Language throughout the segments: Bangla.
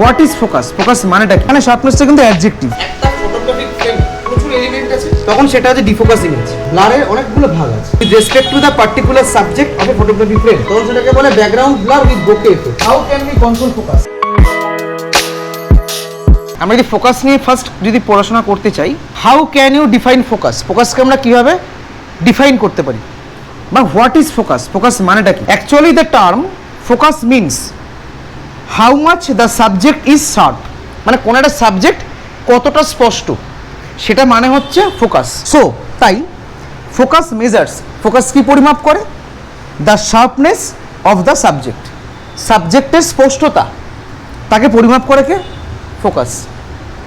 What is focus? ফোকাস মানেটা কি? মানে শার্পনেসটা কিন্তু অ্যাডজেক্টিভ। একটা ফটোগ্রাফিক ফ্রেম প্রচুর এলিমেন্ট আছে, তখন সেটা হচ্ছে ডিফোকাস ইমেজ। ব্লারের অনেকগুলো ভাগ আছে। With respect to the particular subject of a photographic frame, তখন সেটাকে বলে background blur with bokeh effect. How can we control focus? আমরা যদি ফোকাস নিয়ে ফার্স্ট যদি পড়াশোনা করতে চাই, how can you define focus? ফোকাসকে আমরা কীভাবে ডিফাইন করতে পারি, বা হোয়াট ইজ ফোকাস? ফোকাস মানেটা কি? Actually the term focus means how much the subject is sharp, মানে কোনো একটা সাবজেক্ট কতটা স্পষ্ট, সেটা মানে হচ্ছে ফোকাস। সো তাই ফোকাস মেজার্স, ফোকাস কি পরিমাপ করে? The sharpness of the subject, সাবজেক্টের স্পষ্টতা তাকে পরিমাপ করে কে? ফোকাস।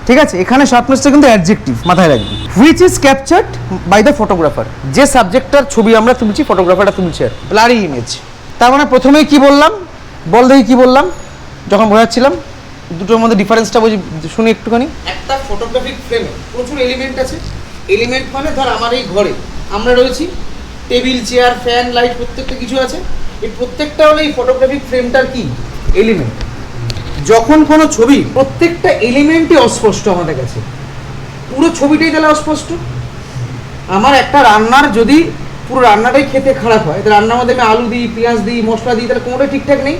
ঠিক আছে, এখানে শার্পনেসটা কিন্তু অ্যাডজেক্টিভ, মাথায় রাখবি। Which is captured by the photographer, যে সাবজেক্টটার ছবি আমরা তুলছি, ফটোগ্রাফারটা তুলছে, ব্লারি ইমেজ। তার মানে প্রথমেই কি বললাম, বল দেখি কি বললাম যখন বোঝাচ্ছিলাম, দুটোর মধ্যে ডিফারেন্সটা শুনি একটুখানি। একটা ফটোগ্রাফিক ফ্রেমে প্রচুর এলিমেন্ট আছে। এলিমেন্ট মানে ধর আমার এই ঘরে আমরা রয়েছি, টেবিল, চেয়ার, ফ্যান, লাইট, প্রত্যেকটা কিছু আছে। এই প্রত্যেকটা হলো এই ফটোগ্রাফিক ফ্রেমটার কি এলিমেন্ট। যখন কোনো ছবি প্রত্যেকটা এলিমেন্টই অস্পষ্ট আমাদের কাছে, পুরো ছবিটাই তাহলে অস্পষ্ট। আমার একটা রান্নার যদি পুরো রান্নাটাই খেতে খারাপ হয়, তাহলে রান্নার মধ্যে আমি আলু দিই, পেঁয়াজ দিই, মশলা দিই, তাহলে কোনোটাই ঠিকঠাক নেই।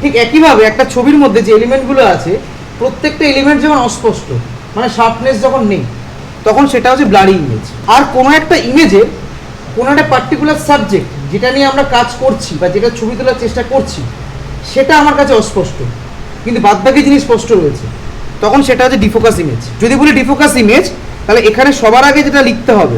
ঠিক একইভাবে একটা ছবির মধ্যে যে এলিমেন্টগুলো আছে, প্রত্যেকটা এলিমেন্ট যখন অস্পষ্ট, মানে শার্পনেস যখন নেই, তখন সেটা হচ্ছে ব্লারি ইমেজ। আর কোনো একটা ইমেজে কোনো একটা পার্টিকুলার সাবজেক্ট যেটা নিয়ে আমরা কাজ করছি বা যেটা ছবি তোলার চেষ্টা করছি, সেটা আমার কাছে অস্পষ্ট, কিন্তু বাদবাকি জিনিস স্পষ্ট রয়েছে, তখন সেটা হচ্ছে ডিফোকাস ইমেজ। যদি বলি ডিফোকাস ইমেজ, তাহলে এখানে সবার আগে যেটা লিখতে হবে,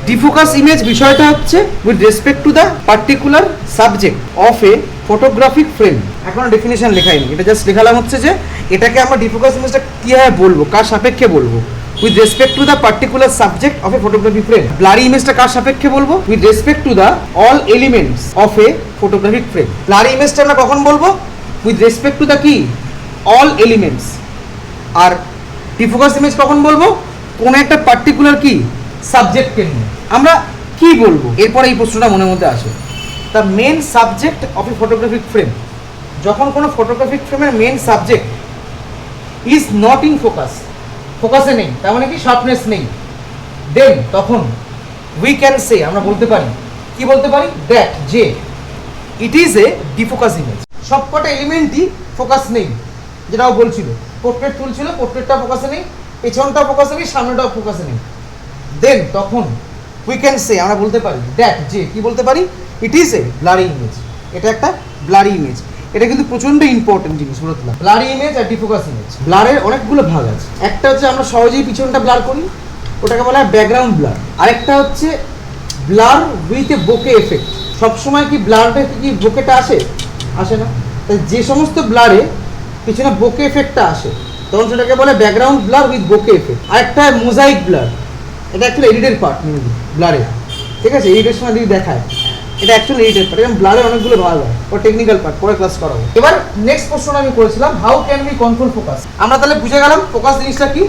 ডিফোকাস ইমেজ বিষয়টা হচ্ছে with respect to the particular subject of a photographic frame. এখনো ডেফিনেশন লেখাইনি, এটা জাস্ট লেখালাম হচ্ছে যে এটাকে আমরা ডিফোকাস ইমেজটা কীভাবে বলবো, কার সাপেক্ষে বলবো? With respect to the particular subject of a photographic frame. Blurry ইমেজটা কার সাপেক্ষে বলবো? With respect to the all elements of a photographic frame. Blurry ইমেজটা আমরা কখন বলবো? উইথ রেসপেক্ট টু দ্য কি? All elements. আর ডিফোকাস ইমেজ কখন বলবো? কোনো একটা পার্টিকুলার কি সাবজেক্টকে নিয়ে। আমরা কি বলবো এরপরে, এই প্রশ্নটা মনের মধ্যে আসে। The main subject of a photographic frame, যখন কোনো ফটোগ্রাফিক ফ্রেমের main subject is not in focus, ফোকাসে নেই, তার মানে কি শার্পনেস নেই, দেন তখন উই ক্যান সে, আমরা বলতে পারি, কি বলতে পারি? দ্যাট, যে it is a defocus image. সবকটা এলিমেন্টই ফোকাস নেই, যেটাও বলছিল, পোর্ট্রেট তুলছিল, পোর্ট্রেটটা ফোকাসে নেই, পেছনটাও ফোকাসে নেই, সামনেটাও ফোকাসে নেই, দেন তখন উই ক্যান সে, আমরা বলতে পারি দ্যাট, যে কি বলতে পারি? It is a blurry image, এটা একটা ব্লারি ইমেজ। এটা কিন্তু প্রচন্ড ইম্পর্টেন্ট জিনিস বলে দিলাম, ব্লারি ইমেজ আর ডিফোকাস ইমেজ। ব্লারের অনেকগুলো ভাগ আছে। একটা হচ্ছে আমরা সহজেই পিছনটা ব্লার করি, ওটাকে বলা হয় ব্যাকগ্রাউন্ড ব্লার। আরেকটা হচ্ছে blur with a bouquet effect. সবসময় কি ব্লারটা কি বোকেটা আসে? আসে না। তাই যে সমস্ত ব্লারে পিছনে বোকে এফেক্টটা আসে, তখন সেটাকে বলে background blur with bokeh effect. আরেকটা মোজাইক ব্লার, এটা অ্যাকচুয়ালি এডিটের পার্ট মেনলি ব্লারে। ঠিক আছে, এডিটের সময় যদি দেখায়, এটা অ্যাকচুয়ালি এডিটের পার্ট, এবং ব্লারের অনেকগুলো ভাগ হয়, ও টেকনিক্যাল পার্ট, পরে ক্লাস করাবো। এবার নেক্সট প্রশ্নটা আমি করেছিলাম, how can we control focus. আমরা তাহলে বুঝে গেলাম ফোকাস জিনিসটা কি।